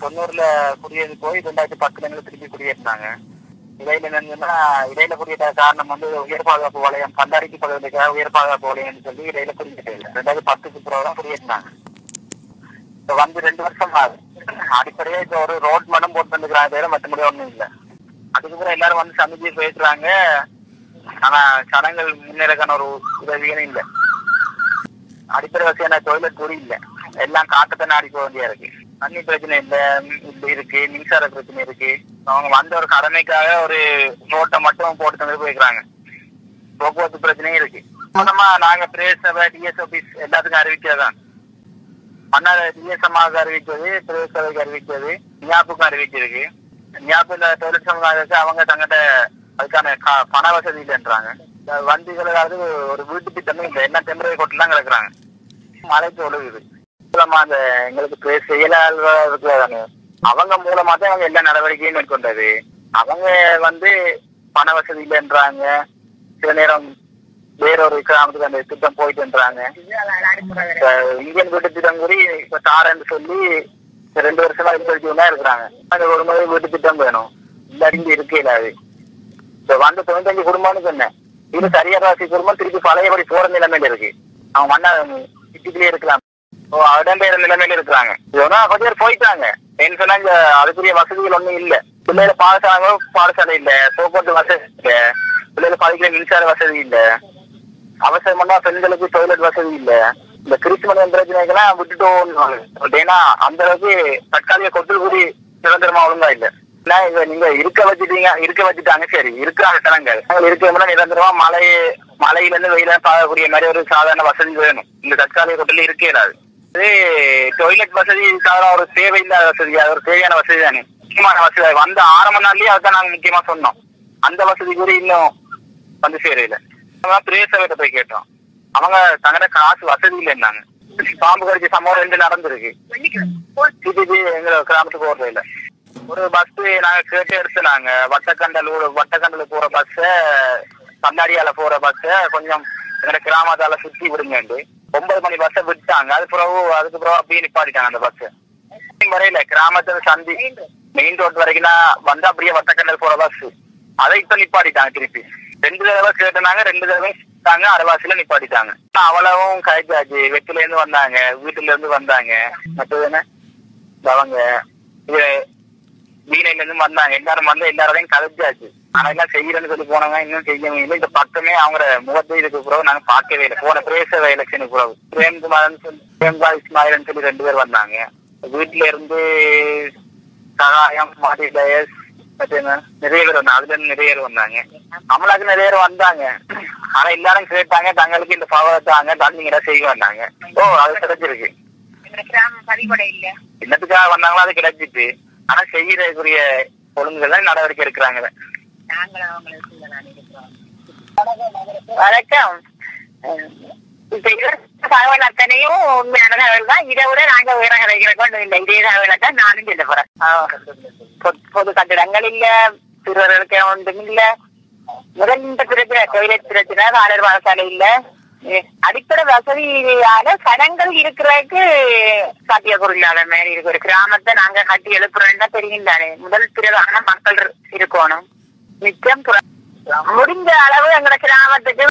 90ல குடியேறி போய் 2010 திருப்பி குடியேறினாங்க. இடையில என்னன்னா இடையில குடியேற்ற காரணம் வந்து உயர் பாதுகாப்பு வலயம் கண்டாரிக்கு பகுதிக்காக உயர் பாதுகாப்பு வலயம்னு சொல்லி இடையில குடியேற்ற 2010க்கு பிறகுதான் குடியேற்றினாங்க. இப்ப வந்து 2 வருஷம் ஆகுது. அடிப்படையா இப்ப ஒரு ரோட் மட்டும் போட்டு வந்துக்கிறாங்க, தவிர மற்றபடி ஒண்ணும் இல்லை. அதுக்கப்புறம் எல்லாரும் வந்து சமைச்சு பேசுறாங்க. ஆனா சனங்கள் முன்னேறக்கான ஒரு உதவியும் இல்லை. அடிப்படை வசதியான டொய்லெட் கூட இல்லை. எல்லாம் காட்டத்தானே அடிக்க வேண்டியா இருக்கு. தண்ணி பிரச்சனை இல்லை இருக்கு, மின்சார பிரச்சனை இருக்கு. அவங்க வந்த ஒரு கடமைக்காக ஒரு ரோட்டை மட்டும் போட்டு தந்து போய்க்கிறாங்க. போக்குவரத்து பிரச்சனையும் இருக்கு. மொத்தமா நாங்க பிரதேச சபை டிஎஸ் ஆபீஸ் எல்லாத்துக்கும் அறிவிக்கிறதான். மன்னார் டிஎஸ்எம்மாவுக்கு அறிவிச்சது, பிரதேச சபைக்கு அறிவிச்சது, ஞாபகம் அறிவிச்சிருக்கு. ஞாபகம் டொய்லெட் சமுதாயத்துக்கு அவங்க தங்கிட்ட அதுக்கான பண வசதி இல்லைன்றாங்க. வண்டிகளுக்காவது ஒரு வீட்டு திட்டமும் இல்லை. என்ன டெம்பரரி கோட்டில் தான் கிடக்குறாங்க. மழைக்கு ஒழுகுது. அந்த எங்களுக்கு செயலாளர் அவங்க மூலமா தான் அவங்க எல்லா நடவடிக்கையும் மேற்கொண்டது. அவங்க வந்து பண வசதி இல்லைன்றாங்க. சில நேரம் வேறொரு கிராமத்துக்கு அந்த திட்டம் போயிட்டுன்றாங்க. இந்தியன் வீட்டு திட்டம் கூறி இப்ப தாரன்னு சொல்லி 2 வருஷமா தான் இருக்கிறாங்க. அந்த ஒரு முறை வீட்டு திட்டம் வேணும். இல்லாட்டி இருக்கே இல்லாது. இப்ப வந்து 95 குடும்பம்னு சொன்னேன். இது சரியாராசி குடும்பம் திருப்பி பழையபடி போற நிலைமையில இருக்கு. அவங்க மண்ணா சிட்டிக்குள்ளே இருக்கலாம், இடம்பெயர நிலைமையில இருக்கிறாங்க. இதோட கொஞ்சம் பேர் போயிட்டாங்க. ஏன்னு சொன்னா இங்க அதுக்குரிய வசதிகள் ஒண்ணும் இல்ல. பிள்ளைகளை பாடசாலை இல்ல, போக்குவரத்து வசதி இல்ல, பிள்ளைகளை படிக்கிற மின்சார வசதி இல்ல, அவசரமா பெண்களுக்கு டொய்லெட் வசதி இல்ல. இந்த கிறிஸ்துமஸ் பிரச்சனைக்கெல்லாம் விட்டுட்டோம். ஏன்னா அந்த அளவுக்கு தற்காலிக கொத்துக்குடி நிரந்தரமா ஒழுங்கா இல்ல. நீங்க இருக்க வச்சுட்டாங்க. சரி, இருக்காங்க தரங்கள் இருக்க நிரந்தரமா மழையில இருந்து வெயில பார்க்கக்கூடிய மாதிரி ஒரு சாதாரண வசதி வேணும். இந்த தற்காலிக கொட்டில இருக்கேடாது. இது டொய்லெட் வசதி சாதாரண ஒரு தேவை இல்லாத வசதி, அது ஒரு தேவையான வசதி தானே. முக்கியமான வசதி வந்த ஆரம்ப நாள்லயே அதுதான் நாங்க முக்கியமா சொன்னோம். அந்த வசதி கூட இன்னும் வந்து சேரையில. பிரேசவத்தை போய் கேட்டோம். அவங்க தங்கிட்ட காசு வசதி இல்லைன்னாங்க. பாம்பு கடிச்ச சம்பவம் 2 நடந்திருக்கு. எங்க கிராமத்துக்கு போறது இல்ல. ஒரு பஸ் நாங்க கேட்டு எடுத்துனாங்க. வட்டக்கண்டல போற பஸ்ஸ, கண்ணாடியால போற பஸ்ஸ கொஞ்சம் எங்க கிராமத்தால சுத்தி விடுங்கண்டு 9 மணி பஸ்ஸ விட்டாங்க. அதுக்கு பிறகு அப்படியே நிப்பாட்டிட்டாங்க அந்த பஸ். வரையில கிராமத்துல சந்தி மெயின் ரோட் வரைக்கும் வந்து அப்படியே வட்டக்கண்டல் போற பஸ் அதை இப்ப நிப்பாட்டிட்டாங்க. திருப்பி 2 தடவை கேட்டனாங்க. 2 தடவை அரைவாசியில நிப்பாட்டிட்டாங்க. அவ்வளவும் கழிச்சாச்சு. வெற்றில இருந்து வந்தாங்க, வீட்டுல இருந்து வந்தாங்க. மற்றது என்ன அவங்க வீணையில இருந்து வந்தாங்க. எல்லாரும் வந்து எல்லாரையும் கதைச்சாச்சு. ஆனா எல்லாம் செய்யறேன்னு சொல்லி போனாங்க. இன்னும் செய்யவும் இல்லை. இந்த பக்கமே அவங்க முகத்தை இதுக்கு பிறகு நாங்க பார்க்கவே இல்லை. போன பிரேச எலெக்ஷனுக்கு பிறகு பிரேம்குமார் இஸ்மாயில்னு சொல்லி 2 பேர் வந்தாங்க. வீட்டுல இருந்து சகாயம் மாட்டி டயஸ் நிறைய பேர் வந்தாங்க. அதுல இருந்து நிறைய பேர் வந்தாங்க. அமலாக்கு நிறைய பேர் வந்தாங்க. ஆனா எல்லாரும் கேட்டாங்க, தங்களுக்கு இந்த பவர் தாங்க தண்ணீங்க செய்ய வந்தாங்க. அது கிடைச்சிருக்கு. என்னத்துக்காக வந்தாங்களோ அது கிடைச்சிட்டு. ஆனா செய்யறதுக்குரிய ஒழுங்குகள் தான் நடவடிக்கை எடுக்கிறாங்க. வணக்கம். தகவல் அத்தனையும் உண்மையான தகவல் தான். இதை விட நாங்க வேற கிடைக்கிறோம் இல்லை. இதே தகவலை தான் நானும் சொல்ல போறேன். பொது கட்டிடங்கள் இல்ல, சிறுவர்களுக்கு ஒன்றும் இல்ல. முதல் பிரச்சனை டொய்லெட் பிரச்சனை, வாடகை பாடசாலை இல்ல. அடிப்படை வசதியான சடங்கள் இருக்கிறதுக்கு சாத்தியக்கூறு இல்லாத மாதிரி இருக்கு. ஒரு கிராமத்தை நாங்க கட்டி எழுப்புறோம்னா தெரியுந்தானே. முதல் பிரதான மக்கள் இருக்கணும். மிச்சம் முடிஞ்ச அளவு எங்க கிராமத்துக்கு